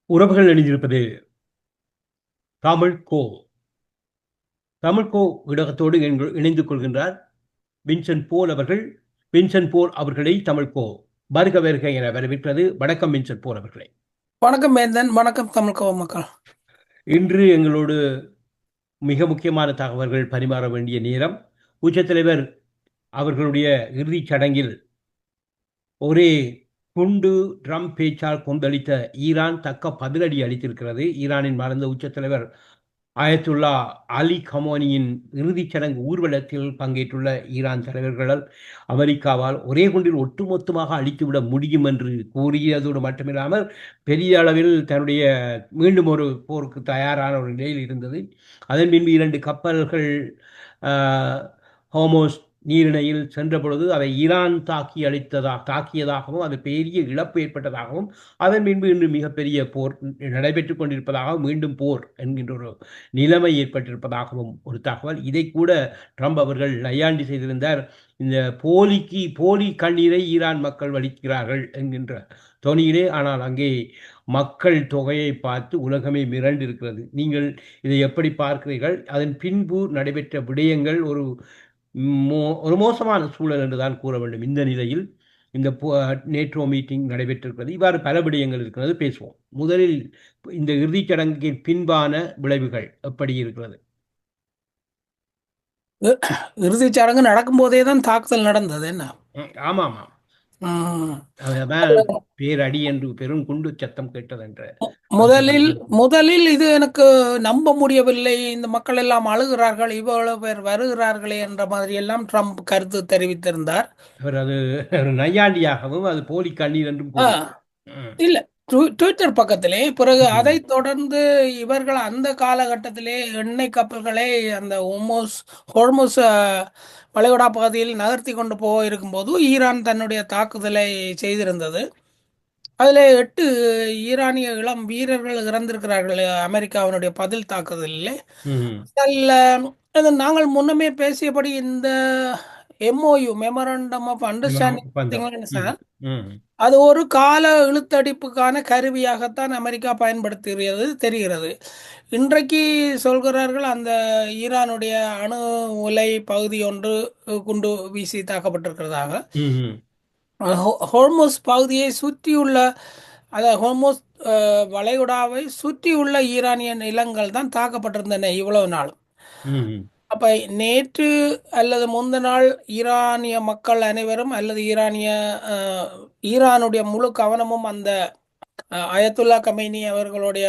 உறவுகள் எழுதியிருப்பது தமிழ் கோ. தமிழ் கோ ஊடகத்தோடு இணைந்து கொள்கின்றார் வின்சென்ட் போல் அவர்கள். வின்சென்ட் போல் அவர்களை தமிழ் கோ வருக வருக என வரவேற்கிறது. வணக்கம் வின்சென்ட் போல் அவர்களே. வணக்கம் வேந்தன். வணக்கம் தமிழ்கோவ மக்கள். இன்று எங்களோடு மிக முக்கியமான தகவல்கள் பரிமாற வேண்டிய நேரம். உச்சத்தலைவர் அவர்களுடைய இறுதிச் சடங்கில் ஒரே குண்டு ட்ரம் பேச்சால் கொந்தளித்த ஈரான் தக்க பதிலடி அளித்திருக்கிறது. ஈரானின் மறைந்த உச்சத்தலைவர் ஆயத்துல்லா அலி கமோனியின் இறுதிச் சடங்கு ஊர்வலத்தில் பங்கேற்றுள்ள ஈரான் தலைவர்களால் அமெரிக்காவால் ஒரே குண்டில் ஒட்டுமொத்தமாக அழித்துவிட முடியும் என்று கூறியதோடு மட்டுமில்லாமல் பெரிய அளவில் தன்னுடைய மீண்டும் ஒரு போருக்கு தயாரான ஒரு நிலையில் இருந்தது. அதன் பின்பு 2 கப்பல்கள் ஹோமோஸ் நீரிணையில் சென்ற பொழுது அதை ஈரான் தாக்கியதாகவும் அது பெரிய இழப்பு ஏற்பட்டதாகவும் அதன் பின்பு இன்று மிகப்பெரிய போர் நடைபெற்றுக் கொண்டிருப்பதாகவும் மீண்டும் போர் என்கின்ற ஒரு நிலைமை ஏற்பட்டிருப்பதாகவும் ஒரு தகவல். இதை கூட ட்ரம்ப் அவர்கள் நையாண்டி செய்திருந்தார். இந்த போலி கண்ணீரை ஈரான் மக்கள் வலிக்கிறார்கள் என்கின்ற தொனியிலே. ஆனால் அங்கே மக்கள் தொகையை பார்த்து உலகமே மிரண்டிருக்கிறது. நீங்கள் இதை எப்படி பார்க்கிறீர்கள்? அதன் பின்பு நடைபெற்ற விடயங்கள் ஒரு மோசமான சூழல் என்றுதான் கூற வேண்டும். இந்த நிலையில் இந்த நேட்டோ மீட்டிங் நடைபெற்றிருக்கிறது. இவ்வாறு பல விடயங்கள் இருக்கிறது, பேசுவோம். முதலில் இந்த இறுதிச் சடங்கின் பின்பான விளைவுகள் எப்படி இருக்கிறது? இறுதிச் சடங்கு நடக்கும் போதே தான் தாக்குதல் நடந்தது. என்ன? ஆமாம். ம். அதான் பேரடி என்று பெரும் குண்டு சத்தம் கேட்டது என்ற முதலில் முதலில் இது எனக்கு நம்ப முடியவில்லை. இந்த மக்கள் எல்லாம் அழுகிறார்கள், இவ்வளவு பேர் வருகிறார்களே என்ற மாதிரி எல்லாம் ட்ரம்ப் கருத்து தெரிவித்திருந்தார். அவர் அது நையாண்டியாகவும் அது போலி கண்ணீர் என்றும் ஆ, கூறினார். இல்ல, ட்விட்டர் பக்கத்திலே பிறகு அதை தொடர்ந்து இவர்கள் அந்த காலகட்டத்திலே எண்ணெய் கப்பல்களை அந்த ஹோர்முஸ் வளைகுடா பகுதியில் நகர்த்தி கொண்டு போக இருக்கும்போது ஈரான் தன்னுடைய தாக்குதலை செய்திருந்தது. அதில் 8 ஈரானிய இளம் வீரர்கள் இறந்திருக்கிறார்கள் அமெரிக்காவினுடைய பதில் தாக்குதலில். அதில் நாங்கள் முன்னமே பேசியபடி இந்த MOU memorandum of understanding sir, அது ஒரு கால இழுத்தடிப்புக்கான கருவியாகத்தான் அமெரிக்கா பயன்படுத்துகிறது தெரிகிறது. இன்றைக்கு சொல்கிறார்கள் அந்த ஈரானுடைய அணு உலை பகுதி ஒன்று குண்டு வீசி தாக்கப்பட்டிருக்கிறதாக. ஹோர்முஸ் பகுதியை சுற்றியுள்ள, அதாவது ஹோர்முஸ் வளைகுடாவை சுற்றியுள்ள ஈரானிய நிலங்கள் தான் தாக்கப்பட்டிருந்தன இவ்வளவு நாளும். அப்ப நேற்று அல்லது முந்த நாள் ஈரானிய மக்கள் அனைவரும் அல்லது ஈரானுடைய முழு கவனமும் அந்த அயத்துல்லா கமேனி அவர்களுடைய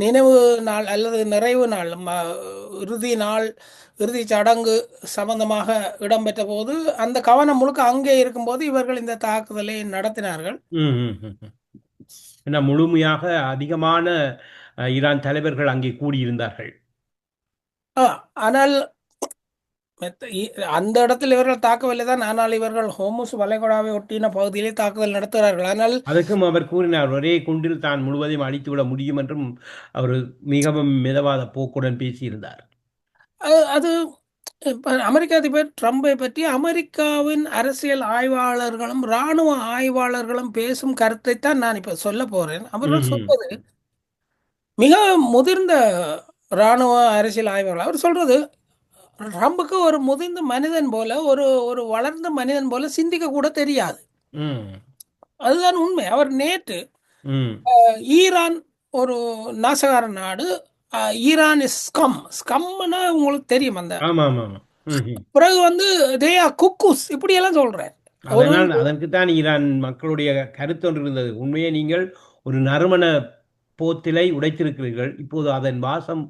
நினைவு நாள் அல்லது நிறைவு நாள், இறுதி சடங்கு சம்பந்தமாக இடம்பெற்ற போது அந்த கவனம் முழுக்க அங்கே இருக்கும்போது இவர்கள் இந்த தாக்குதலை நடத்தினார்கள். முழுமையாக அதிகமான ஈரான் தலைவர்கள் அங்கே கூடியிருந்தார்கள். ஆனால் அந்த இடத்தில் இவர்கள் தாக்கவில்லை தான். ஆனால் இவர்கள் ஹோமுஸ் வளைகுடாவை ஒட்டின பகுதியிலே தாக்குதல் நடத்துகிறார்கள். ஆனால் அதற்கும் அவர் கூறினார், ஒரே குண்டில் தான் முழுவதையும் அழித்துவிட முடியும் என்றும் அவர் மிகவும் மிதவாத போக்குடன் பேசியிருந்தார். அது அமெரிக்க அதிபர் ட்ரம்பை பற்றி அமெரிக்காவின் அரசியல் ஆய்வாளர்களும் இராணுவ ஆய்வாளர்களும் பேசும் கருத்தைத்தான் நான் இப்ப சொல்ல போறேன். அவர்கள் சொல்வது மிக முதிர்ந்த இராணுவ அரசியல் ஆய்வாளர். அவர் சொல்றது ட்ரம்புக்கு ஒரு முதிர்ந்த மனிதன் போல, ஒரு வளர்ந்த மனிதன் போல சிந்திக்க கூட தெரியாது. அதுதான் உண்மை. அவர் நேற்று ஈரான் ஒரு நாசகார நாடு, ஈரான் ஸ்கம்னா உங்களுக்கு தெரியும். அந்த பிறகு வந்து குக்கூஸ் இப்படி எல்லாம் சொல்றார். அதற்கு தான் ஈரான் மக்களுடைய கருத்து ஒன்று இருந்தது. உண்மையை நீங்கள் ஒரு நறுமண போத்திலை உடைத்திருக்கிறீர்கள், இப்போது அதன் வாசம்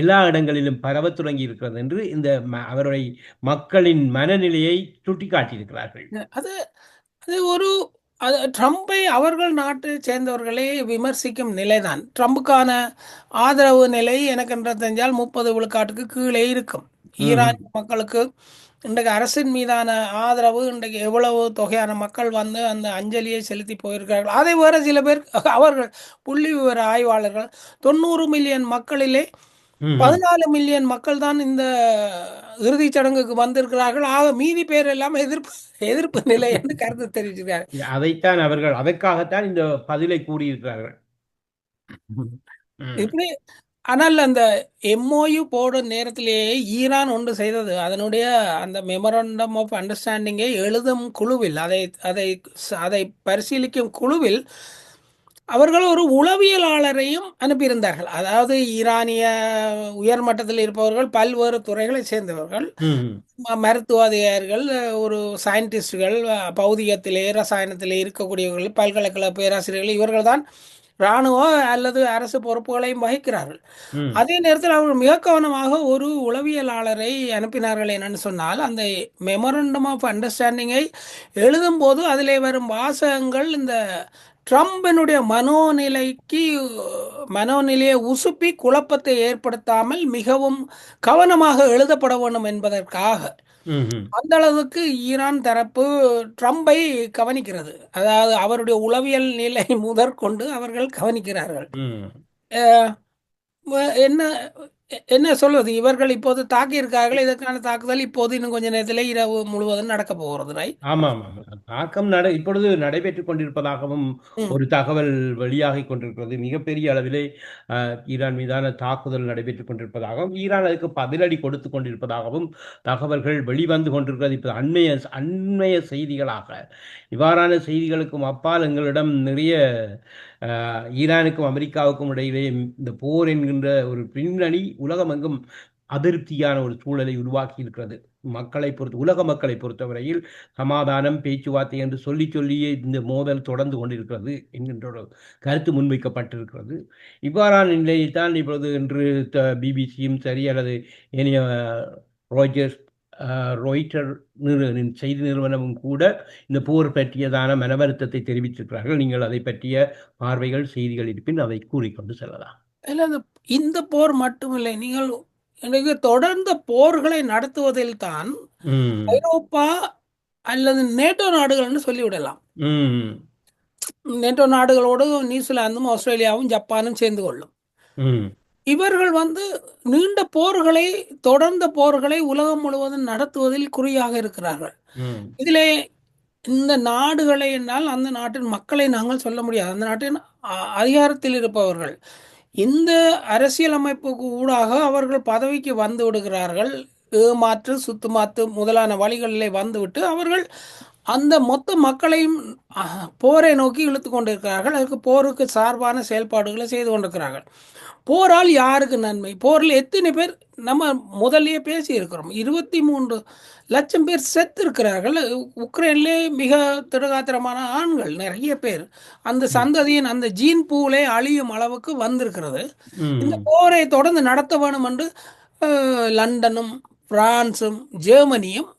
எல்லா இடங்களிலும் பரவ தொடங்கி இருக்கிறது என்று இந்த அவருடைய மக்களின் மனநிலையை சுட்டிக்காட்டியிருக்கிறார்கள். அது ஒரு ட்ரம்பை அவர்கள் நாட்டை சேர்ந்தவர்களே விமர்சிக்கும் நிலைதான். ட்ரம்புக்கான ஆதரவு நிலை எனக்கு என்று தெரிஞ்சால் 30 விழுக்காட்டுக்கு கீழே இருக்கும். ஈரான் மக்களுக்கு இன்றைக்கு அரசின் மீதான ஆதரவு, இன்றைக்கு எவ்வளவு தொகையான மக்கள் வந்து அந்த அஞ்சலியை செலுத்தி போயிருக்கிறார்கள். அதை வேற சில பேர் அவர்கள் புள்ளி விவர ஆய்வாளர்கள் 90 மில்லியன் மக்களிலே 14 மில்லியன் மக்கள் தான் இந்த இறுதிச் சடங்குக்கு வந்திருக்கிறார்கள். ஆக மீதி பேர் எல்லாம் எதிர்ப்பு நிலை என்று கருத்து தெரிவிச்சிருக்காங்க. அதைத்தான் அவர்கள் அதற்காகத்தான் இந்த பதிலை கூறியிருக்கிறார்கள். ம். ம். இப்படி ஆனால் அந்த எம்ஓயு போடும் நேரத்திலேயே ஈரான் ஒன்று செய்தது. அதனுடைய அந்த மெமரண்டம் ஆஃப் அண்டர்ஸ்டாண்டிங்கை எழுதும் குழுவில் அதை அதை அதை பரிசீலிக்கும் குழுவில் அவர்கள் ஒரு உளவியலாளரையும் அனுப்பியிருந்தார்கள். அதாவது ஈரானிய உயர்மட்டத்தில் இருப்பவர்கள், பல்வேறு துறைகளை சேர்ந்தவர்கள், ம். மருத்துவ அதிகாரிகள், ஒரு சயின்டிஸ்டுகள், பௌதிகத்திலே ரசாயனத்திலே இருக்கக்கூடியவர்கள், பல்கலைக்கழக பேராசிரியர்கள், இவர்கள்தான் இராணுவ அல்லது அரசு பொறுப்புகளையும் வகிக்கிறார்கள். ம். அதே நேரத்தில் அவர்கள் மிக கவனமாக ஒரு உளவியலாளரை அனுப்பினார்கள். என்னன்னு சொன்னால், அந்த மெமரண்டம் ஆஃப் அண்டர்ஸ்டாண்டிங்கை எழுதும்போது அதிலே வரும் வாசகங்கள் இந்த ட்ரம்பினுடைய மனோநிலையை உசுப்பி குழப்பத்தை ஏற்படுத்தாமல் மிகவும் கவனமாக எழுதப்பட வேண்டும் என்பதற்காக ம்ஹ்ம். அந்த அளவுக்கு ஈரான் தரப்பு ட்ரம்பை கவனிக்கிறது. அதாவது அவருடைய உளவியல் நிலை முதற்கொண்டு அவர்கள் கவனிக்கிறார்கள். ம். அஹ் என்ன என்ன சொல்வது, இவர்கள் இப்போது தாக்கியிருக்கார்கள். இதற்கான தாக்குதல் இப்போது இன்னும் கொஞ்ச நேரத்தில் இரவு முழுவதும் நடக்க போகிறது. ரைட். ஆமாம், ஆமாம். தாக்கம் இப்பொழுது நடைபெற்றுக் கொண்டிருப்பதாகவும் ம். ஒரு தகவல் வெளியாகிக் கொண்டிருக்கிறது. மிகப்பெரிய அளவிலே ஈரான் மீதான தாக்குதல் நடைபெற்றுக் கொண்டிருப்பதாகவும், ஈரான் அதுக்கு பதிலடி கொடுத்துக் கொண்டிருப்பதாகவும் தகவல்கள் வெளிவந்து கொண்டிருக்கிறது. இப்ப அண்மைய அண்மைய செய்திகளாக இவ்வாறான செய்திகளுக்கும் அப்பால் எங்களிடம் நிறைய ஈரானுக்கும் அமெரிக்காவுக்கும் இடையிலே இந்த போர் என்கின்ற ஒரு பின்னணி உலகமெங்கும் அதிருப்தியான ஒரு சூழலை உருவாக்கி இருக்கிறது. உலக மக்களை பொறுத்தவரையில் சமாதானம், பேச்சுவார்த்தை என்று சொல்லி சொல்லியே இந்த மோதல் தொடர்ந்து கொண்டிருக்கிறது என்கின்ற ஒரு கருத்து முன்வைக்கப்பட்டிருக்கிறது. இவ்வாறான நிலையைத்தான் இப்பொழுது இன்று பிபிசியும் சரி அல்லது ஏனைய ராய்ட்டர்ஸ் ராய்ட்டர் செய்தி நிறுவனமும் கூட இந்த போர் பற்றியதான மனவருத்தத்தை தெரிவித்திருக்கிறார்கள். நீங்கள் அதை பற்றிய பார்வைகள், செய்திகள் இருப்பின் அதை கூறிக்கொண்டு செல்லலாம். இல்ல, இந்த போர் மட்டுமில்லை. நீங்கள் எனக்கு தொடர்ந்த போர்களை நடத்துவதில் தான் ம். ஐரோப்பா அல்லது நேட்டோ நாடுகள் என்று சொல்லிவிடலாம். ம். நேட்டோ நாடுகளோடு நியூசிலாந்தும் ஆஸ்திரேலியாவும் ஜப்பானும் சேர்ந்து கொள்ளும். ம். இவர்கள் நீண்ட போர்களை, தொடர்ந்த போர்களை உலகம் முழுவதும் நடத்துவதில் குறியாக இருக்கிறார்கள். ம். இதிலே இந்த நாடுகளை என்றால் அந்த நாட்டின் மக்களை நாங்கள் சொல்ல முடியாது. அந்த நாட்டின் அதிகாரத்தில் இருப்பவர்கள் இந்த அரசியலமைப்புக்கு ஊடாக அவர்கள் பதவிக்கு வந்து விடுகிறார்கள். ஏமாற்று, சுத்துமாத்து முதலான வழிகளிலே வந்துவிட்டு அவர்கள் அந்த மொத்த மக்களையும் போரை நோக்கி இழுத்து கொண்டிருக்கிறார்கள். அதுக்கு போருக்கு சார்பான செயல்பாடுகளை செய்து கொண்டிருக்கிறார்கள். போரால் யாருக்கு நன்மை? போரில் எத்தனை பேர் நம்ம முதல்லயே பேசியிருக்கிறோம். 23 லட்சம் பேர் செத்து இருக்கிறார்கள். உக்ரைன்லே மிக திடகாத்திரமான ஆண்கள் நிறைய பேர் அந்த ம். சந்ததியின் அந்த ஜீன் பூலே அழியும் அளவுக்கு வந்திருக்கிறது. இந்த ம். போரை தொடர்ந்து நடத்த வேணும் என்று லண்டனும் பிரான்சும் ஜெர்மனியும்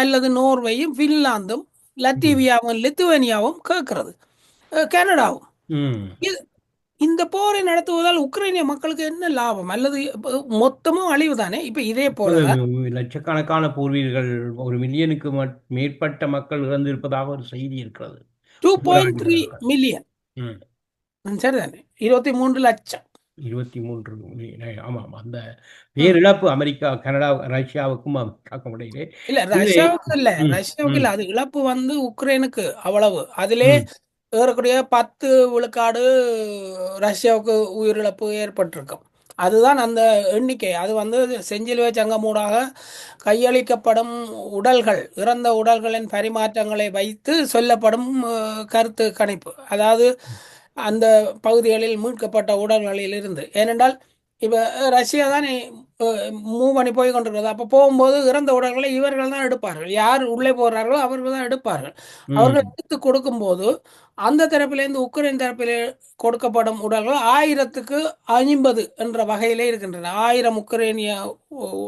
அல்லது நோர்வேயும் பின்லாந்தும் ம். லத்தீவியாவும் லித்துவேனியாவும் கேட்கிறது, கனடாவும். ம். இந்த போரை நடத்துவதால் உக்ரைனிய மக்களுக்கு என்ன லாபம்? அல்லது மொத்தமும் அழிவு தானே. இப்ப இதே போலதான் லட்சக்கணக்கான போர் வீரர்கள், 1 மில்லியனுக்கு மேற்பட்ட மக்கள் இறந்திருப்பதாக ஒரு செய்தி இருக்கிறது. 2.3 போராளிகள். மில்லியன். ம். சரிதானே, 23 லட்சம். 23 மில்லியன். ஆமாம். அந்த ம். பேரிழப்பு அமெரிக்கா, கனடா, ரஷ்யாவுக்கும் அமெரிக்காவுக்கும் இடையிலே. இல்ல, இது ரஷ்யாவுக்கு இல்ல, ம். ரஷ்யாவுக்கு ம். இல்ல. அது இழப்பு உக்ரைனுக்கு அவ்வளவு. அதிலே ம். ஏறக்குறைய 10 விழுக்காடு ரஷ்யாவுக்கு உயிரிழப்பு ஏற்பட்டிருக்கும். அதுதான் அந்த எண்ணிக்கை. அது செஞ்சிலுவை சங்கமூடாக கையளிக்கப்படும் உடல்கள், இறந்த உடல்களின் பரிமாற்றங்களை வைத்து சொல்லப்படும் கருத்து கணிப்பு. அதாவது அந்த பகுதிகளில் மீட்கப்பட்ட உடல்களில் இருந்து. ஏனென்றால் இப்போ ரஷ்யா தான் மூவ் பண்ணி போய் கொண்டிருக்கிறது. அப்போ போகும்போது இறந்த உடல்களை இவர்கள் தான் எடுப்பார்கள். யார் உள்ளே போகிறார்களோ அவர்கள் தான் எடுப்பார்கள். அவர்கள் ம். எடுத்து கொடுக்கும்போது அந்த தரப்பிலிருந்து உக்ரைன் தரப்பில் கொடுக்கப்படும் உடல்கள் 1000க்கு 50 என்ற வகையிலே இருக்கின்றன. 1000 உக்ரைனிய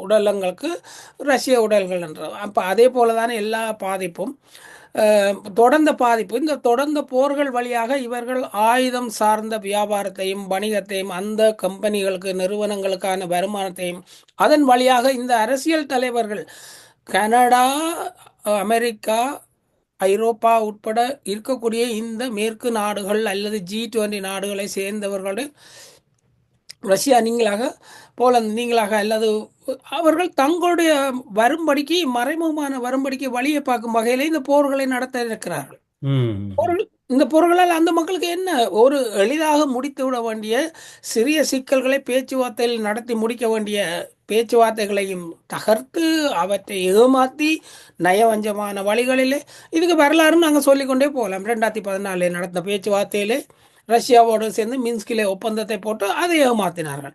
உடலங்களுக்கு ரஷ்ய உடல்கள் என்ற. அப்போ அதே போல தானே எல்லா பாதிப்பும் தொடர்ந்த பாதிப்பு. இந்த தொடர்ந்த போர்கள் வழியாக இவர்கள் ஆயுதம் சார்ந்த வியாபாரத்தையும் வணிகத்தையும் அந்த கம்பெனிகளுக்கு, நிறுவனங்களுக்கான வருமானத்தையும் அதன் வழியாக இந்த அரசியல் தலைவர்கள் கனடா, அமெரிக்கா, ஐரோப்பா உட்பட இருக்கக்கூடிய இந்த மேற்கு நாடுகள் அல்லது G20 நாடுகளை சேர்ந்தவர்களுடைய ரஷ்யா நீங்களாக, போலந்து நீங்களாக அல்லது அவர்கள் தங்களுடைய வரும்படிக்கு, மறைமுகமான வரும்படிக்கு வழியை பார்க்கும் வகையில் இந்த போர்களை நடத்த இருக்கிறார்கள். ம். பொருள் இந்த பொருள்களால் அந்த மக்களுக்கு என்ன ஒரு எளிதாக முடித்து விட வேண்டிய சிறிய சிக்கல்களை பேச்சுவார்த்தையில் நடத்தி முடிக்க வேண்டிய பேச்சுவார்த்தைகளையும் தகர்த்து அவற்றை ஏமாற்றி நயவஞ்சமான வழிகளிலே இதுக்கு வரலாறுன்னு நாங்கள் சொல்லிக்கொண்டே போகலாம். 2014 நடந்த பேச்சுவார்த்தையிலே ரஷ்யாவோடு சேர்ந்து மின்ஸ்கிலே ஒப்பந்தத்தை போட்டு அதை ஏமாற்றினார்கள்.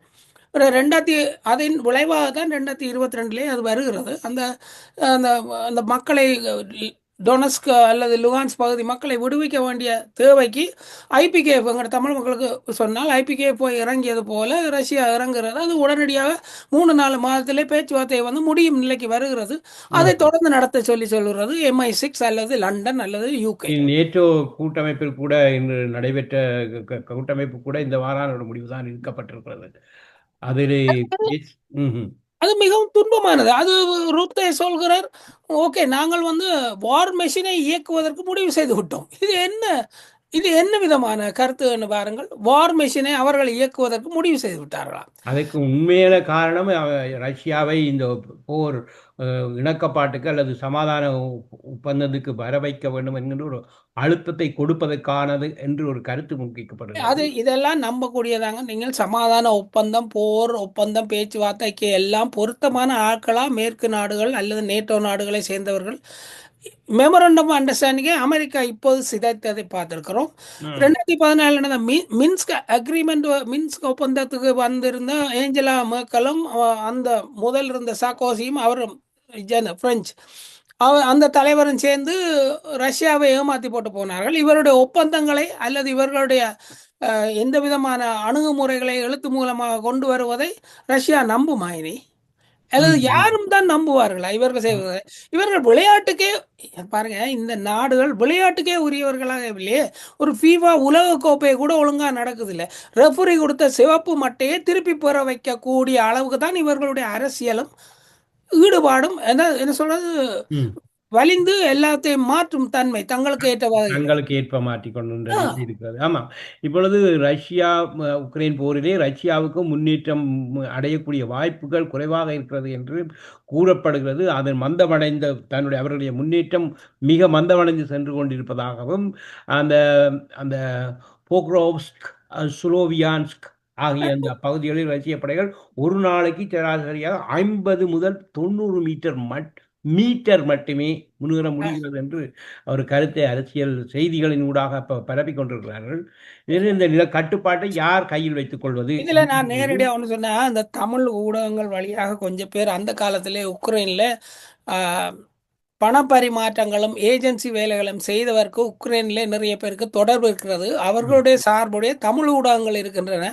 ஒரு ரெண்டாயிரத்தி அதன் விளைவாக தான் 2022 அது வருகிறது. அந்த அந்த அந்த மக்களை டொனஸ்க் அல்லது லுகான்ஸ் பகுதி மக்களை விடுவிக்க வேண்டிய தேவைக்கு ஐபிகேஎஃப் எங்கள் தமிழ் மக்களுக்கு சொன்னால் ஐபிகேஎஃப் போய் இறங்கியது போல ரஷ்யா இறங்குறது. அது உடனடியாக 3-4 மாதத்திலே பேச்சுவார்த்தை வந்து முடியும் நிலைக்கு வருகிறது. அதை ஆமா. தொடர்ந்து நடத்த சொல்லி சொல்கிறது MI6 அல்லது லண்டன் அல்லது UK. நேட்டோ கூட்டமைப்பில் கூட இன்று நடைபெற்ற கூட்டமைப்பு கூட இந்த வாரான ஒரு முடிவுதான் எடுக்கப்பட்டிருக்கிறது. அதிலே பேச்சு. ம்ஹும். அது மிகவும் துன்பமானது. அது ருத்தே சொல்கிறார், ஓகே நாங்கள் வந்து வார் மெஷினை இயக்குவதற்கு முடிவு செய்து விட்டோம். இது என்ன விதமான கருத்துன்னு பாருங்கள். வார் மெஷினை அவர்கள் இயக்குவதற்கு முடிவு செய்து விட்டார்களா? அதற்கு உண்மையான காரணம் ரஷ்யாவை இந்த போர் இணக்கப்பாட்டுக்கு அல்லது சமாதான ஒப்பந்தத்துக்கு வர வைக்க வேண்டும் என்கின்ற ஒரு அழுத்தத்தை கொடுப்பதற்கானது என்று ஒரு கருத்து முன்வைக்கப்படுகிறது. இதெல்லாம் நம்பக்கூடியதாங்க. நீங்கள் சமாதான ஒப்பந்தம், போர் ஒப்பந்தம், பேச்சுவார்த்தைக்கு எல்லாம் பொருத்தமான ஆட்களா மேற்கு நாடுகள் அல்லது நேட்டோ நாடுகளை சேர்ந்தவர்கள் மெமரண்டம் அண்டர்ஸ்டாண்டிங்கை அமெரிக்கா இப்போது சிதைத்ததை பார்த்திருக்கிறோம். ம். 2014 நடந்த மின்ஸ்க் அக்ரிமெண்ட், மின்ஸ்க் ஒப்பந்தத்துக்கு வந்திருந்த ஏஞ்சலா மேர்க்கலும் அந்த முதல் இருந்த சார்க்கோசியும் அவரும் பிரெஞ்சு அந்த தலைவரும் சேர்ந்து ரஷ்யாவை ஏமாத்தி போட்டு போனார்கள். இவருடைய ஒப்பந்தங்களை அல்லது இவர்களுடைய எந்த விதமான அணுகுமுறைகளை எழுத்து மூலமாக கொண்டு வருவதை ரஷ்யா நம்புமா இனி? அல்லது ம். ம். யாரும் தான் நம்புவார்களா இவர்கள் செய்வதை? இவர்கள் விளையாட்டுக்கே பாருங்க, இந்த நாடுகள் விளையாட்டுக்கே உரியவர்களாக இல்லையே. ஒரு ஃபீஃபா உலக கோப்பை கூட ஒழுங்கா நடக்குது இல்லை. ரெஃபரி கொடுத்த சிவப்பு மட்டையை திருப்பி பெற வைக்கக்கூடிய அளவுக்கு தான் இவர்களுடைய அரசியலும் ஈடுபாடும் என்ன சொல்றது, ம். வலிந்து எல்லாத்தையும் மாற்றும் தன்மை தங்களுக்கு ஏற்றவாறு. தங்களுக்கு ஏற்ப மாற்றிக்கொண்ட நிலை இருக்கிறது. ஆமா. இப்பொழுது ரஷ்யா உக்ரைன் போரிலே ரஷ்யாவுக்கும் முன்னேற்றம் அடையக்கூடிய வாய்ப்புகள் குறைவாக இருக்கிறது என்று கூறப்படுகிறது. அது மந்தமடைந்த அவர்களுடைய முன்னேற்றம் மிக மந்தமடைந்து சென்று கொண்டிருப்பதாகவும், அந்த அந்த போக்ரோவ்ஸ்க், சுலோவியான்ஸ்க் ஆகிய அந்த பகுதிகளில் ரஷ்ய படைகள் ஒரு நாளைக்கு சராசரியாக 50 முதல் 90 மீட்டர் மட்டுமே முன்னேற முடிகிறது என்று ஒரு கருத்தை அரசியல் செய்திகளின் ஊடாக பரப்பிக் கொண்டிருக்கிறார்கள். இதில் இந்த நில கட்டுப்பாட்டை யார் கையில் வைத்துக் கொள்வது? இதுல நான் நேரடியாக ஒன்று சொன்னா, இந்த தமிழ் ஊடகங்கள் வழியாக கொஞ்சம் பேர் அந்த காலத்திலே உக்ரைன்ல பணப்பரிமாற்றங்களும் ஏஜென்சி வேலைகளும் செய்தவருக்கு உக்ரைனிலே நிறைய பேருக்கு தொடர்பு இருக்கிறது. அவர்களுடைய சார்புடைய தமிழ் ஊடகங்கள் இருக்கின்றன.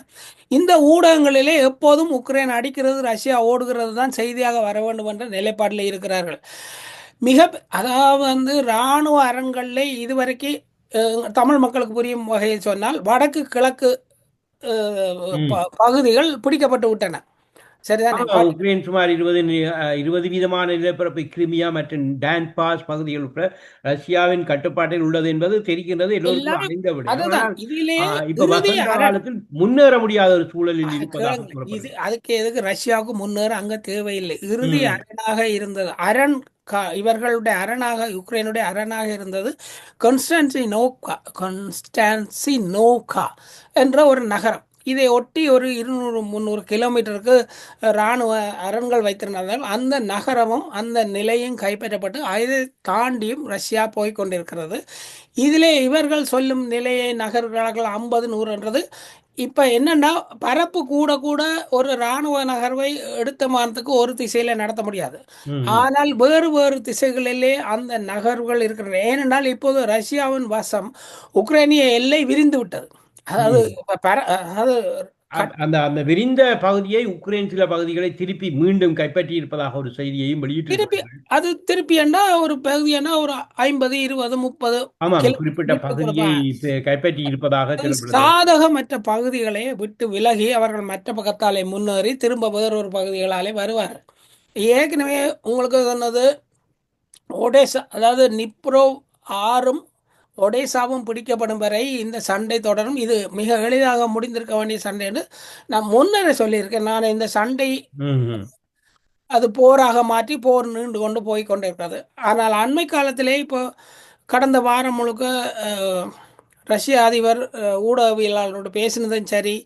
இந்த ஊடகங்களிலே எப்போதும் உக்ரைன் அடிக்கிறது, ரஷ்யா ஓடுகிறது தான் செய்தியாக வர வேண்டும் என்ற நிலைப்பாட்டில் இருக்கிறார்கள். மிக அதாவது வந்து இராணுவ அரண்களில் இதுவரைக்கும் தமிழ் மக்களுக்கு புரியும் வகையில் சொன்னால் வடக்கு கிழக்கு பகுதிகள் பிடிக்கப்பட்டு விட்டன. சரிதானே? உக்ரைன் சுமார் 20 வீதமான நிலப்பரப்பு கிரிமியா மற்றும் டான்பாஸ் பகுதிகள் உட்பட ரஷ்யாவின் கட்டுப்பாட்டில் உள்ளது என்பது தெரிகின்றது, எல்லோருக்கும் எல்லாமே அறிந்த விடயம். அதுதான். ஆனால் இதிலே இப்ப இறுதி வசந்த அரண் காலத்தில் முன்னேற முடியாத ஒரு சூழலில் இருப்பதாக கேளுங்க. இது கூறப்படுகிறது. அதுக்கு எதுக்கு ரஷ்யாவுக்கு முன்னேற அங்க தேவையில்லை. இறுதி ம். அரணாக இருந்தது அரண் இவர்களுடைய அரணாக யுக்ரைனுடைய அரணாக இருந்தது கொன்ஸ்டான்சினோவ்கா என்ற ஒரு நகரம். இதை ஒட்டி ஒரு 200-300 கிலோமீட்டருக்கு இராணுவ அரண்கள் வைத்திருந்தால் அந்த நகரமும் அந்த நிலையும் கைப்பற்றப்பட்டு அதை தாண்டியும் ரஷ்யா போய்கொண்டிருக்கிறது. இதிலே இவர்கள் சொல்லும் நிலையை நகர்களாக 50-100ன்றது இப்போ என்னன்னா, பரப்பு கூட கூட ஒரு இராணுவ நகர்வை எடுத்த மாதத்துக்கு ஒரு திசையில் நடத்த முடியாது. ம். ஆனால் வேறு வேறு திசைகளிலே அந்த நகர்வுகள் இருக்கின்றன. ஏனென்றால் இப்போது ரஷ்யாவின் வசம் உக்ரைனிய எல்லை விரிந்து விட்டது. அதாவது ம். அதாவது அந்த அந்த விரிந்த பகுதியை உக்ரைன் சில பகுதிகளை திருப்பி மீண்டும் கைப்பற்றி இருப்பதாக ஒரு செய்தியையும் திருப்பி வெளியிட்டிருக்கிறார்கள். அது திருப்பியண்டா ஒரு பகுதியன்னா ஒரு 50, 20, 30 ஆமாம், குறிப்பிட்ட கிலோமீட்டர் விட்டு பகுதியை கொடுப்பாங்க. கைப்பற்றி இருப்பதாக சொல்லப்படுகிறது. சாதகமற்ற பகுதிகளை விட்டு விலகி அவர்கள் மற்ற பக்கத்தாலே முன்னேறி திரும்ப வேறொரு பகுதிகளாலே வருவார். ஏற்கனவே உங்களுக்கு சொன்னது ஒடேசா, அதாவது நிப்ரோ ஆறும் ஒடேசாவும் பிடிக்கப்படும் வரை இந்த சண்டை தொடரும். இது மிக எளிதாக முடிந்திருக்க வேண்டிய சண்டை என்று நான் முன்னரே சொல்லியிருக்கேன். நான் இந்த சண்டை ம். அது போராக மாற்றி போர் நீண்டு கொண்டு போய் கொண்டிருக்கிறது. ஆனால் அண்மை காலத்திலே இப்போ கடந்த வாரம் முழுக்க அஹ், ரஷ்ய அதிபர் ஊடகவியலாளரோடு பேசினதும் சரி,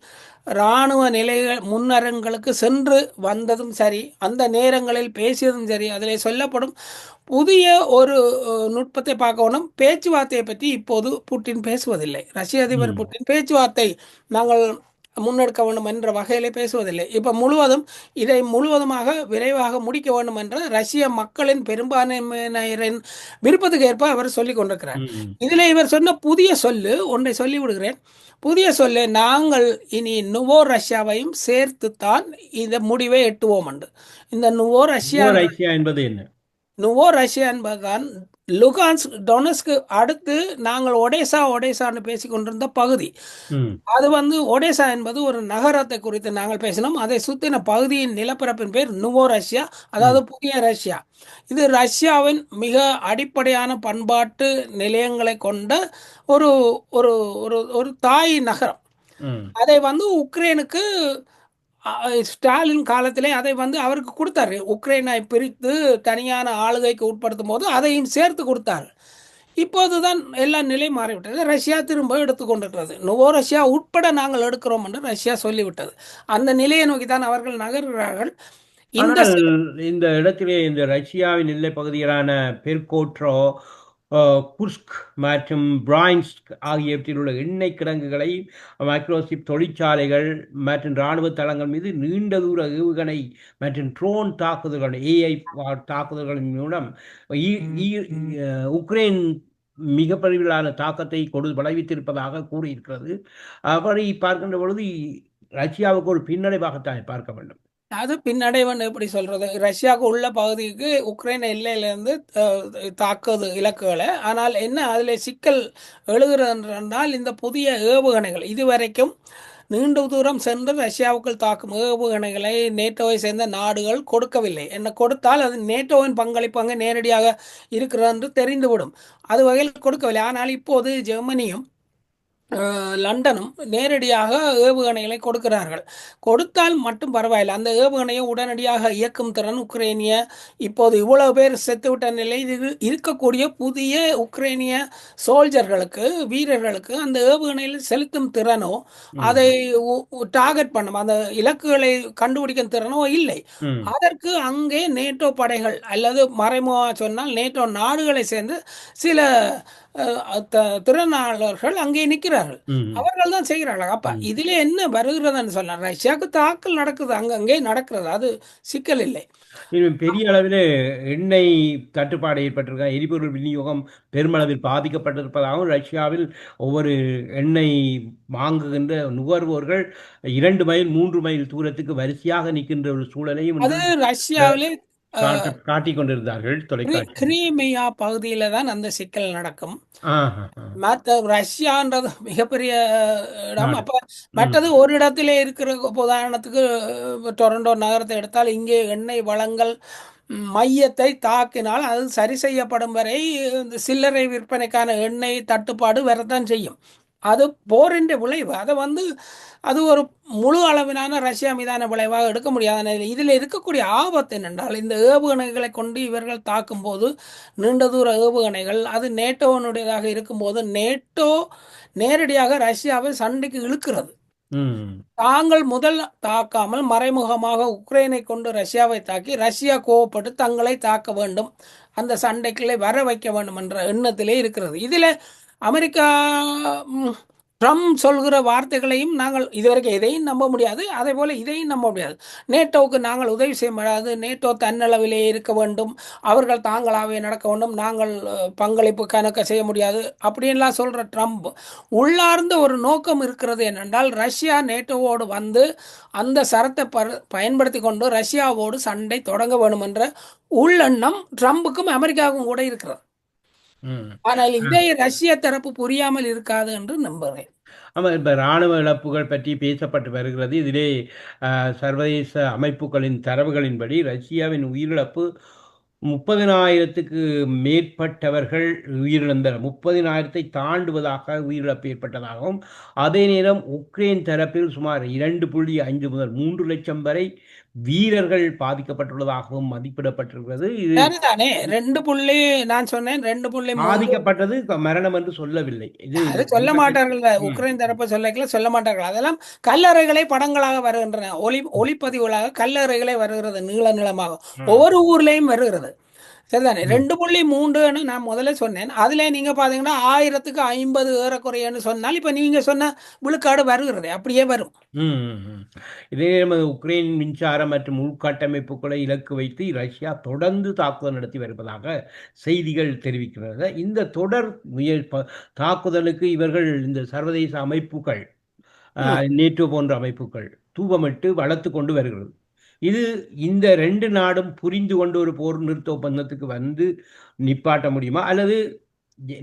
இராணுவ நிலைகள் முன்னரங்களுக்கு சென்று வந்ததும் சரி, அந்த நேரங்களில் பேசியதும் சரி, அதில் சொல்லப்படும் புதிய ஒரு நுட்பத்தை பார்க்கணும். பேச்சுவார்த்தையை பற்றி இப்போது புட்டின் பேசுவதில்லை. ரஷ்ய அதிபர் ம். புட்டின் பேச்சுவார்த்தை நாங்கள் முன்னெடுக்க வேண்டும் என்ற வகையிலே பேசுவதில்லை. இப்போ முழுவதும் இதை முழுவதுமாக விரைவாக முடிக்க வேண்டும் என்ற ரஷ்ய மக்களின் பெரும்பான்மையினரின் விருப்பத்துக்கு ஏற்ப அவர் சொல்லிக் கொண்டிருக்கிறார். ம். இதில் இவர் சொன்ன புதிய சொல்லு ஒன்றை சொல்லி விடுகிறேன். புதிய சொல்லு, நாங்கள் இனி நுவோ ரஷ்யாவையும் சேர்த்துத்தான் இந்த முடிவை எட்டுவோம் என்று. இந்த நுவோ ரஷ்யா ரஷ்யா என்பது என்ன? நுவோ ரஷ்யா என்பதுதான் லுகான்ஸ்க் டொனஸ்க்கு அடுத்து நாங்கள் ஒடேசான்னு பேசிக் கொண்டிருந்த பகுதி. ம். அது ஒடேசா என்பது ஒரு நகரத்தை குறித்து நாங்கள் பேசினோம். அதை சுற்றின பகுதியின் நிலப்பரப்பின் பேர் நுவோ ரஷ்யா, அதாவது ம். புதிய ரஷ்யா. இது ரஷ்யாவின் மிக அடிப்படையான பண்பாட்டு நிலையங்களை கொண்ட ஒரு ஒரு ஒரு ஒரு தாய் நகரம். ம். அதை உக்ரைனுக்கு ஸ்டாலின் காலத்திலே அதை அவருக்கு கொடுத்தாரு. உக்ரைனை பிரித்து தனியான ஆளுகைக்கு உட்படுத்தும் போது அதையும் சேர்த்து கொடுத்தார். இப்போதுதான் எல்லா நிலை மாறிவிட்டது. ரஷ்யா திரும்ப எடுத்துக்கொண்டிருக்கிறது. நுவோ ரஷ்யா உட்பட நாங்கள் எடுக்கிறோம் என்று ரஷ்யா சொல்லிவிட்டது. அந்த நிலையை நோக்கித்தான் அவர்கள் நகர்கிறார்கள். இந்த ஆனால் இந்த இடத்திலே இந்த ரஷ்யாவின் எல்லைப் பகுதிகளான பெர்கோட்ரோ, குர்ஸ்க் மற்றும் பிரான்ஸ்க் ஆகியவற்றில் உள்ள எண்ணெய் கிடங்குகளை, மைக்ரோசிப் தொழிற்சாலைகள் மற்றும் இராணுவ தளங்கள் மீது நீண்ட தூர ஏவுகணை மற்றும் ட்ரோன் தாக்குதல்கள், ஏஐ தாக்குதல்களின் மூலம் உக்ரைன் மிக பெருவிலான தாக்கத்தை விளைவித்திருப்பதாக கூறியிருக்கிறது. அப்படி பார்க்கின்ற பொழுது ரஷ்யாவுக்கு ஒரு பின்னடைவாகத்தான் பார்க்க வேண்டும். அது பின்னடைவுன்னு எப்படி சொல்றது? ரஷ்யாவுக்கு உள்ள பகுதிக்கு உக்ரைன் எல்லையிலிருந்து தாக்குது இலக்குகளை. ஆனால் என்ன அதில் சிக்கல் எழுகிறது என்றால், இந்த புதிய ஏவுகணைகள் இதுவரைக்கும் நீண்ட தூரம் சென்று ரஷ்யாவுக்குள் தாக்கும் ஏவுகணைகளை நேட்டோவை சேர்ந்த நாடுகள் கொடுக்கவில்லை. என்ன கொடுத்தால் அது நேட்டோவின் பங்களிப்பு அங்கே நேரடியாக இருக்கிறது என்று தெரிந்துவிடும். அது வகையில் கொடுக்கவில்லை. ஆனால் இப்போது ஜெர்மனியும் லண்டனும் நேரடியாக ஏவுகணைகளை கொடுக்கிறார்கள். கொடுத்தால் மட்டும் பரவாயில்லை. அந்த ஏவுகணையை உடனடியாக இயக்கும் திறன் உக்ரைனிய இப்போது இவ்வளவு பேர் செத்துவிட்ட நிலையில் இருக்கக்கூடிய புதிய உக்ரைனிய சோல்ஜர்களுக்கு, வீரர்களுக்கு அந்த ஏவுகணையில் செலுத்தும் திறனோ, அதை டார்கெட் பண்ணும் அந்த இலக்குகளை கண்டுபிடிக்கும் திறனோ இல்லை. அதற்கு அங்கே நேட்டோ படைகள், அல்லது மறைமுகமாக சொன்னால் நேட்டோ நாடுகளை சேர்ந்து சில திறனாளர்கள் அங்கே நிற்கிறார்கள். அவர்கள் தான் செய்கிறார்கள். அப்ப இதுல என்ன வருகிறதுன்னு சொன்னா, ரஷ்யாவுக்கு தாக்கல் நடக்குது, அங்கே நடக்கிறது. அது சிக்கல் இல்லை. பெரிய அளவில் எண்ணெய் தட்டுப்பாடு ஏற்பட்டிருக்க, எரிபொருள் விநியோகம் பெருமளவில் பாதிக்கப்பட்டிருப்பதாகவும், ரஷ்யாவில் ஒவ்வொரு எண்ணெய் வாங்குகின்ற நுகர்வோர்கள் 2 மைல் 3 மைல் தூரத்துக்கு வரிசையாக நிற்கின்ற ஒரு சூழலையும் அது ரஷ்யாவிலே காட்டிக் கொண்டிருந்தார்கள் தொலைக்காட்சி. கிரீமியா பகுதியில தான் அந்த சிக்கல் நடக்கும். ஆஹா. மற்ற ரஷ்யான்றது மிகப்பெரிய இடம். அப்ப மற்றது ஒரு இடத்திலே இருக்கிற, உதாரணத்துக்கு டொரண்டோ நகரத்தை எடுத்தால், இங்கே எண்ணெய் வளங்கள் மையத்தை தாக்கினால் அது சரி செய்யப்படும் வரை இந்த சில்லறை விற்பனைக்கான எண்ணெய் தட்டுப்பாடு வரத்தான் செய்யும். அது போரின் விளைவு. அதை அது ஒரு முழு அளவிலான ரஷ்யா மீதான விளைவாக எடுக்க முடியாத. இதில் இருக்கக்கூடிய ஆபத்து என்னென்றால், இந்த ஏவுகணைகளை கொண்டு இவர்கள் தாக்கும் போது, நீண்ட தூர ஏவுகணைகள் அது நேட்டோனுடையதாக இருக்கும்போது, நேட்டோ நேரடியாக ரஷ்யாவை சண்டைக்கு இழுக்கிறது. தாங்கள் முதல் தாக்காமல் மறைமுகமாக உக்ரைனை கொண்டு ரஷ்யாவை தாக்கி, ரஷ்யா கோவப்பட்டு தங்களை தாக்க வேண்டும், அந்த சண்டைக்குள்ளே வர வைக்க வேண்டும் என்ற எண்ணத்திலே இருக்கிறது. இதில் அமெரிக்கா ட்ரம்ப் சொல்கிற வார்த்தைகளையும் நாங்கள் இதுவரைக்கும் எதையும் நம்ப முடியாது. அதே போல் இதையும் நம்ப முடியாது. நேட்டோவுக்கு நாங்கள் உதவி செய்ய முடியாது, நேட்டோ தன்னளவிலே இருக்க வேண்டும், அவர்கள் தாங்களாகவே நடக்க வேண்டும், நாங்கள் பங்களிப்பு கணக்க செய்ய முடியாது அப்படின்லாம் சொல்கிற ட்ரம்ப் உள்ளார்ந்த ஒரு நோக்கம் இருக்கிறது. என்னென்றால், ரஷ்யா நேட்டோவோடு அந்த சரத்தை பயன்படுத்தி கொண்டு ரஷ்யாவோடு சண்டை தொடங்க வேண்டும் என்ற உள்ளெண்ணம் ட்ரம்புக்கும் அமெரிக்காவுக்கும் கூட இருக்கிறது. ஆனால் இதை ரஷ்ய தரப்பு புரியாமல் இருக்காது என்று நம்புகிறேன். ஆமாம், இப்போ இராணுவ இழப்புகள் பற்றி பேசப்பட்டு வருகிறது. இதிலே சர்வதேச அமைப்புகளின் தரவுகளின்படி ரஷ்யாவின் உயிரிழப்பு 30,000க்கு மேற்பட்டவர்கள் உயிரிழந்தனர். 30,000 தாண்டுவதாக உயிரிழப்பு ஏற்பட்டதாகவும், அதே நேரம் உக்ரைன் தரப்பில் சுமார் 2.5 முதல் 3 லட்சம் வரை வீரர்கள் பாதிக்கப்பட்டுள்ளதாகவும் மதிப்பிடப்பட்டிருக்கிறது. இது சரிதானே 2 நான் சொன்னேன் 2.3. பாதிக்கப்பட்டது மரணம் என்று சொல்லவில்லை. இது அது சொல்ல அடிபட்டு மாட்டார்கள். ம், உக்ரைன் தரப்பு சொல்ல மாட்டார்கள். அதெல்லாம் கல்லறைகளை படங்களாக வருகின்றன. ஒளிப்பதிவுகளாக கல்லறைகளை வருகிறது நீளமாக. ம், ஒவ்வொரு ஊர்லேயும் வருகிறது. சரிதானே ம். 2.3ன்னு நான் முதல்ல சொன்னேன். அதிலே நீங்க பார்த்தீங்கன்னா 1000க்கு 50 ஏறக்குறையன்னு சொன்னால் இப்போ நீங்க சொன்ன விழுக்காடு வருகிறது. அப்படியே வரும். ம், ம், ம். இதே நேரம் உக்ரைன் மின்சாரம் மற்றும் உள்கட்டமைப்புகளை இலக்கு வைத்து ரஷ்யா தொடர்ந்து தாக்குதல் நடத்தி வருவதாக செய்திகள் தெரிவிக்கின்றன. இந்த தொடர் தாக்குதலுக்கு இவர்கள் இந்த சர்வதேச அமைப்புகள், ம். நேட்டோ போன்ற அமைப்புகள் தூவமிட்டு வளர்த்து கொண்டு வருகிறது. இது இந்த 2 நாடும் புரிந்து கொண்டு ஒரு போர் நிறுத்த ஒப்பந்தத்துக்கு வந்து நிப்பாட்ட முடியுமா? அல்லது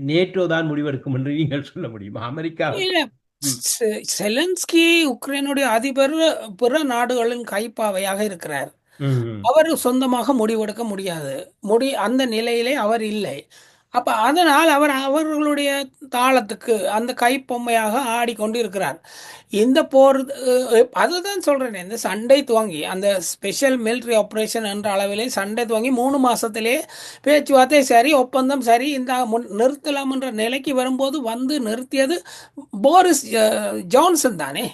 நேட்டோ தான் முடிவெடுக்கும் என்று நீங்கள் சொல்ல முடியுமா? அமெரிக்கா இல்ல ம், செலன்ஸ்கி உக்ரைனுடைய அதிபர் பிற நாடுகளின் கைப்பாவையாக இருக்கிறார். ம், அவர் சொந்தமாக முடிவெடுக்க முடியாது. அந்த நிலையிலே அவர் இல்லை. அப்ப அதனால் அவர் அவர்களுடைய தாளத்துக்கு அந்த கைப்பொம்மையாக ஆடிக்கொண்டு இருக்கிறார். இந்த போர் அதுதான் சொல்றேனே, இந்த சண்டை துவங்கி அந்த ஸ்பெஷல் மிலிட்டரி ஆபரேஷன் என்ற அளவிலே சண்டை துவங்கி 3 மாசத்திலே பேச்சுவார்த்தை சரி, ஒப்பந்தம் சரி, இந்த நிறுத்தலாம் என்ற நிலைக்கு வரும்போது வந்து நிறுத்தியது போரிஸ் ஜான்சன் தானே.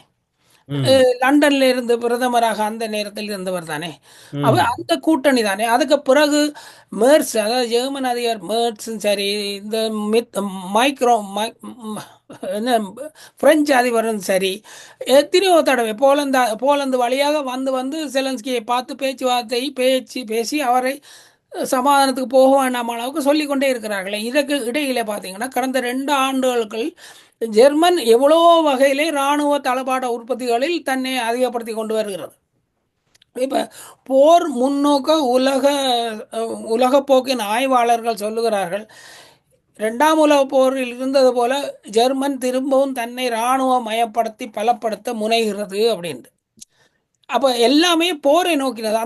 ம், லண்டன்ல இருந்து பிரதமராக அந்த நேரத்தில் இருந்தவர் தானே. அவர் ம். அந்த கூட்டணி தானே. அதுக்கு பிறகு மேர்ஸ் அதாவது ஜெர்மன் அதிபர் மேர்ஸும் சரி, இந்த மைக்ரோ என்ன பிரெஞ்சு அதிபரும் சரி, எத்தனையோ தடவை போலந்து வழியாக வந்து வந்து செலன்ஸ்கியை பார்த்து பேசி அவரை சமாதானத்துக்கு போக வேண்டாம் அளவுக்கு சொல்லிக்கொண்டே இருக்கிறார்களே. இதற்கு இடையிலே பார்த்தீங்கன்னா கடந்த 2 ஆண்டுகளுக்கு ஜெர்மன் எவ்வளோ வகையிலே இராணுவ தளபாட உற்பத்திகளில் தன்னை அதிகப்படுத்தி கொண்டு வருகிறது. இப்ப போர் முன்னோக்க உலகப் போக்கின் ஆய்வாளர்கள் சொல்லுகிறார்கள், 2ஆம் உலகப் போரில் இருந்தது போல ஜெர்மன் திரும்பவும் தன்னை இராணுவ மயப்படுத்தி பலப்படுத்த முனைகிறது அப்படின்ட்டு. அப்ப எல்லாமே போரை நோக்கினது.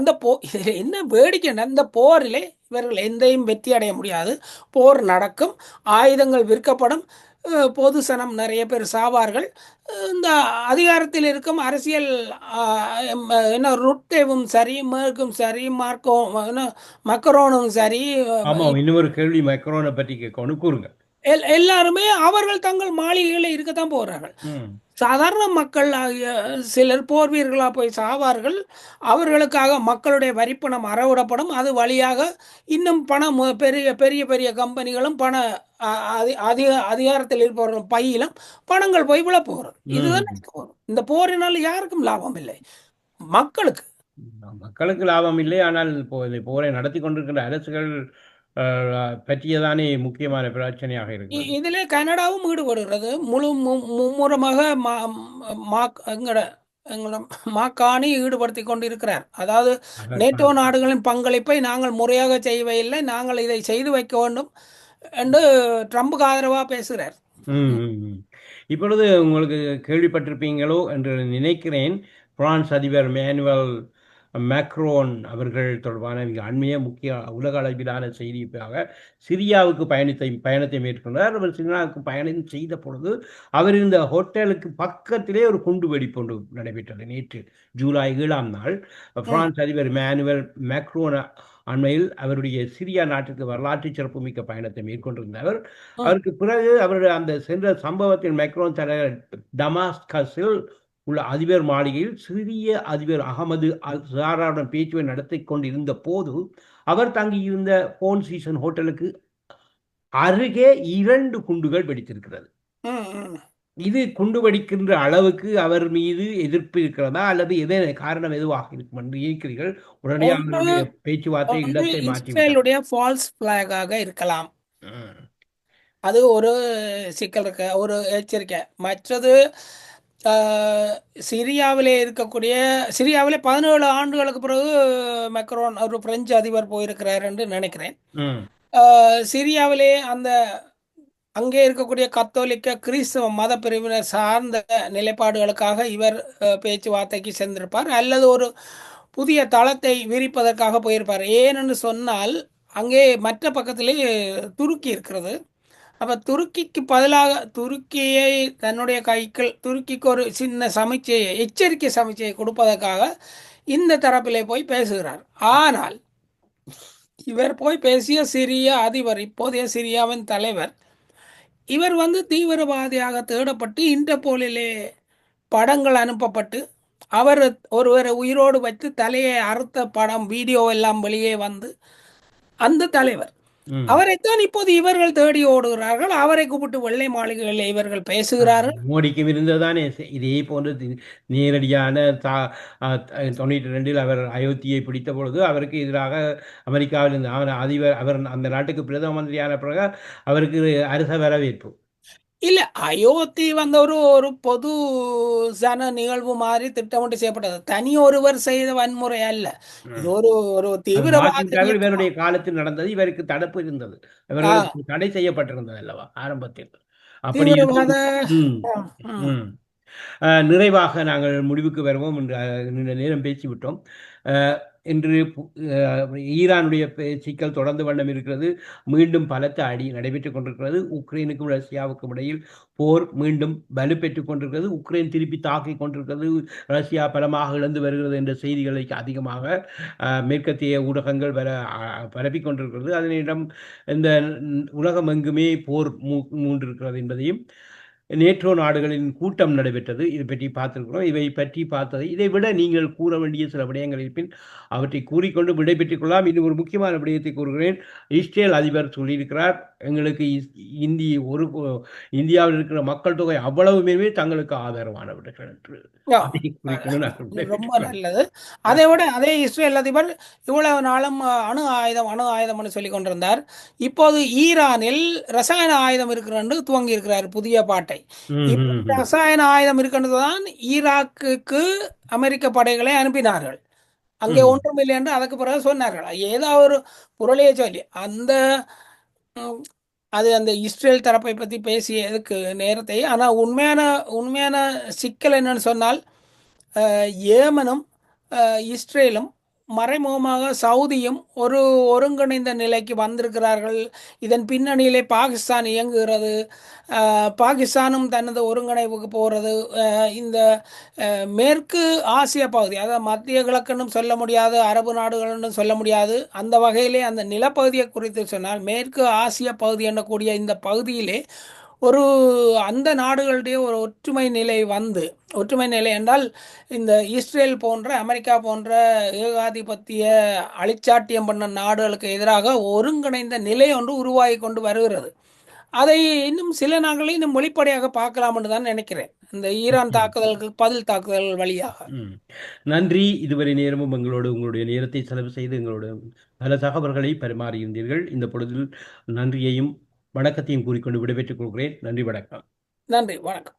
இதில் என்ன வேடிக்கைன்னா, இந்த போரிலே இவர்கள் எந்தையும் வெற்றி அடைய முடியாது. போர் நடக்கும், ஆயுதங்கள் விற்கப்படும், பொது சனம் நிறைய பேர் சாவார்கள். இந்த அதிகாரத்தில் இருக்கும் அரசியல் அ என்ன ருட்டேவும் சரி, மேர்க்கும் சரி, என்ன மக்கரோனும் சரி, ஆமாம். இன்னொரு கேள்வி மேக்ரோனை பற்றி கேட்கணும். கூறுங்க. எல்லாருமே அவர்கள் தங்கள் மாளிகைகளில் இருக்கத்தான் போகிறார்கள். ம். சாதாரண மக்கள் ஆகிய சிலர் போர் வீரர்களாக போய் சாவார்கள். அவர்களுக்காக மக்களுடைய வரிப்பணம் அறவிடப்படும். அது வழியாக இன்னும் பணம் பெரிய பெரிய பெரிய கம்பெனிகளும் அதிகாரத்தில் இருப்பவர்கள் பையிலும் பணங்கள் போய் விழப்போகிறது. இதுதான் ம். நடக்க போகுது. இந்த போரினால் யாருக்கும் லாபம் இல்லை, மக்களுக்கு. மக்களுக்கு லாபம் இல்லை. ஆனால் இந்த போரை நடத்தி கொண்டிருக்கின்ற அரசுகள் அ பற்றியதானே முக்கியமான பிரச்சனையாக இருக்கிறது. இதிலே கனடாவும் ஈடுபடுகிறது. மும்முரமாக எங்கட எங்களோட மாக்காணி ஈடுபடுத்தி கொண்டிருக்கிறார். அதாவது நேட்டோ அதற்கான நாடுகளின் பங்களிப்பை நாங்கள் முறையாக செய்யவில்லை, நாங்கள் இதை செய்து வைக்க வேண்டும் என்று ட்ரம்புக்கு ஆதரவாக பேசுகிறார். ம், ம், ம். இப்பொழுது உங்களுக்கு கேள்விப்பட்டிருப்பீங்களோ என்று நினைக்கிறேன். பிரான்ஸ் அதிபர் மேனுவல் மேக்ரோன் அவர்கள் தொடர்பான மிக அண்மைய முக்கிய உலக அளவிலான செய்திக்காக சிரியாவுக்கு பயணத்தை மேற்கொண்டார். அவர் சிரியாவுக்கு பயணம் செய்த பொழுது அவர் இந்த ஹோட்டலுக்கு பக்கத்திலே ஒரு குண்டுவெடிப்பு ஒன்று நடைபெற்றது. நேற்று ஜூலை 7ஆம் நாள் ம், பிரான்ஸ் அதிபர் மேனுவல் மேக்ரோன் அண்மையில் அவருடைய சிரியா நாட்டுக்கு வரலாற்று சிறப்புமிக்க பயணத்தை மேற்கொண்டிருந்தவர். ம், அதற்கு பிறகு அவருடைய அந்த சென்ற சம்பவத்தில் மேக்ரோன் தலைவர் டமாஸ்கஸில் உள்ள அதிபர் மாளிகையில் சிறிய அதிபர் அகமது அல் ஜாராவுடன் பேச்சுவை நடத்தி கொண்டிருந்த போது அவர் தங்கியிருந்த போன் சீசன் ஹோட்டலுக்கு அருகே 2 குண்டுகள் வெடித்திருக்கிறது. ம், ம். இது குண்டு வெடிக்கின்ற அளவுக்கு அவர் மீது எதிர்ப்பு இருக்கிறதா அல்லது காரணம் எதுவாக இருக்கும் என்று இருக்கிறீர்கள்? உடனே ஒன்று அவருடைய பேச்சுவார்த்தை ஒன்று இடத்தை மாற்றிவிட்டார். இஸ்ரேலுடைய ஃபால்ஸ் பிளாகாக இருக்கலாம். ம். அது ஒரு சிக்கல் இருக்க ஒரு எச்சரிக்கை. மற்றது ஆ, சிரியாவிலே 17 ஆண்டுகளுக்கு பிறகு மெக்ரோன் ஒரு பிரெஞ்சு அதிபர் போயிருக்கிறார் என்று நினைக்கிறேன். ம். ஆ, சிரியாவிலே அங்கே இருக்கக்கூடிய கத்தோலிக்க கிறிஸ்தவ மத பிரிவினர் சார்ந்த நிலைப்பாடுகளுக்காக இவர் பேச்சுவார்த்தைக்கு சென்றிருப்பார், அல்லது ஒரு புதிய தளத்தை விரிப்பதற்காக போயிருப்பார். ஏனென்று சொன்னால் அங்கே மற்ற பக்கத்திலே துருக்கி இருக்கிறது. அப்ப துருக்கிக்கு பதிலாக துருக்கியை தன்னுடைய கைக்குள் துருக்கிக்கு ஒரு சின்ன சமிச்சையை எச்சரிக்கை சமிச்சையை கொடுப்பதற்காக இந்த தரப்பிலே போய் பேசுகிறார். ஆனால் இவர் போய் பேசிய சிரிய அதிபர், இப்போதைய சிரியாவின் தலைவர், இவர் வந்து தீவிரவாதியாக தேடப்பட்டு இன்டர்போலிலே படங்கள் அனுப்பப்பட்டு அவர் ஒருவரை உயிரோடு வைத்து தலையை அறுத்த படம் வீடியோ எல்லாம் வெளியே வந்து அந்த தலைவர் ம். அவரைத்தான் இப்போது இவர்கள் தேடி ஓடுகிறார்கள். அவரை கூப்பிட்டு வெள்ளை மாளிகைகளில் இவர்கள் பேசுகிறார்கள். மோடிக்கும் இருந்ததுதானே இதே போன்று நேரடியான 92 அவர் அயோத்தியை பிடித்த பொழுது அவருக்கு எதிராக அமெரிக்காவில் இருந்த அவர் அதிபர் அவர் அந்த நாட்டுக்கு பிரதம மந்திரியான பிறகு அவருக்கு அரச வரவேற்பு. இல்ல, அயோத்தி வந்த ஒரு ஒரு பொது ஜன நிகழ்வு மாதிரி திட்டமிட்டு செய்யப்பட்டது. தனி ஒருவர் செய்த வன்முறை அல்ல. இது ம். ஒரு ஒரு அது தீவிரவாத மார்ட்டின் காவல் இயக்கமா. இவருடைய காலத்தில் நடந்தது. இவருக்கு தடுப்பு இருந்தது. ஆ, இவர்களுக்கு தடை செய்யப்பட்டிருந்தது அல்லவா ஆரம்பத்தில். அப்படி தீவிரவாத. இருக்கும். ம். ஆ, ம். ம். நிறைவாக நாங்கள் முடிவுக்கு வருவோம் என்று நீண்ட நேரம் பேசிவிட்டோம். அ, இன்று ஈரானுடைய சிக்கல் தொடர்ந்த வண்ணம் இருக்கிறது. மீண்டும் பலத்த அடி நடைபெற்றுக் கொண்டிருக்கிறது. உக்ரைனுக்கும் ரஷ்யாவுக்கும் இடையில் போர் மீண்டும் வலுப்பெற்றுக் கொண்டிருக்கிறது. உக்ரைன் திருப்பி தாக்கிக் கொண்டிருக்கிறது. ரஷ்யா பலமாக இழந்து வருகிறது என்ற செய்திகளை அதிகமாக மேற்கத்திய ஊடகங்கள் பரப்பிக் கொண்டிருக்கிறது. அதனிடம் இந்த உலகம் எங்குமே போர் மூண்டிருக்கிறது என்பதையும் நேட்டோ நாடுகளின் கூட்டம் நடைபெற்றது. இது பற்றி பார்த்திருக்கிறோம். இவை பற்றி பார்த்ததை இதை விட நீங்கள் கூற வேண்டிய சில விடயங்கள் இருப்பின் அவற்றை கூறிக்கொண்டு விடைபெற்றுக் கொள்ளலாம். இன்னும் ஒரு முக்கியமான விடயத்தை கூறுகிறேன். இஸ்ரேல் அதிபர் சொல்லியிருக்கிறார், எங்களுக்கு இந்தியாவில் இருக்கிற மக்கள் தொகை அவ்வளவுமே தங்களுக்கு ஆதரவானவர்கள் என்று. ஆ, அதை குறிக்கொண்டு நாங்கள் ரொம்ப விடைபெற்றுக் கொள்ளலாம். நல்லது. அதை விட அதே இஸ்ரேல் அதிபர் இவ்வளவு நாளும் அணு ஆயுதம்னு சொல்லி கொண்டிருந்தார். இப்போது ஈரானில் ரசாயன ஆயுதம் இருக்கிறன்னு துவங்கி இருக்கிறார் புதிய பாட்டை. ம், இப்போ ம், ம். ரசாயன ஆயுதம் இருக்கின்றது தான் ஈராக்குக்கு அமெரிக்க படைகளை அனுப்பினார்கள். அங்கே ம். ஒன்றும் இல்லை என்று அதுக்கு பிறகு சொன்னார்கள். ஏதோ ஒரு புரளியை சொல்லி அந்த ம், அது அந்த இஸ்ரேல் தரப்பை பற்றி பேசியதுக்கு நேரத்தை. ஆனால் உண்மையான உண்மையான சிக்கல் என்னன்னு சொன்னால் ஏமனும் இஸ்ரேலும் மறைமுகமாக சவுதியும் ஒரு ஒருங்கிணைந்த நிலைக்கு வந்திருக்கிறார்கள். இதன் பின்னணியிலே பாகிஸ்தான் இயங்குகிறது. பாகிஸ்தானும் தனது ஒருங்கிணைவுக்கு போகிறது. இந்த மேற்கு ஆசிய பகுதி, அதாவது மத்திய கிழக்குன்னு சொல்ல முடியாது, அரபு நாடுகள்னு சொல்ல முடியாது, அந்த வகையிலே அந்த நிலப்பகுதியை குறித்து சொன்னால் மேற்கு ஆசிய பகுதி என்னக்கூடிய இந்த பகுதியிலே ஒரு அந்த நாடுகளுடைய ஒரு ஒற்றுமை நிலை வந்து, ஒற்றுமை நிலை என்றால் இந்த இஸ்ரேல் போன்ற அமெரிக்கா போன்ற ஏகாதிபத்திய அழிச்சாட்டியம் பண்ண நாடுகளுக்கு எதிராக ஒருங்கிணைந்த நிலை ஒன்று உருவாகி கொண்டு வருகிறது. அதை இன்னும் சில நாட்களில் இன்னும் வெளிப்படையாக பார்க்கலாம் என்று தான் நினைக்கிறேன், இந்த ஈரான் ம். தாக்குதல்கள் பதில் தாக்குதல்கள் வழியாக. ம். நன்றி. இதுவரை நேரமும் உங்களுடைய நேரத்தை செலவு செய்து எங்களோட பல தகவல்களை பரிமாறியிருந்தீர்கள். இந்த பொழுதில் நன்றியையும் வணக்கத்தையும் கூறிக்கொண்டு விடைபெற்றுக் கொள்கிறேன். நன்றி, வணக்கம். நன்றி, வணக்கம்.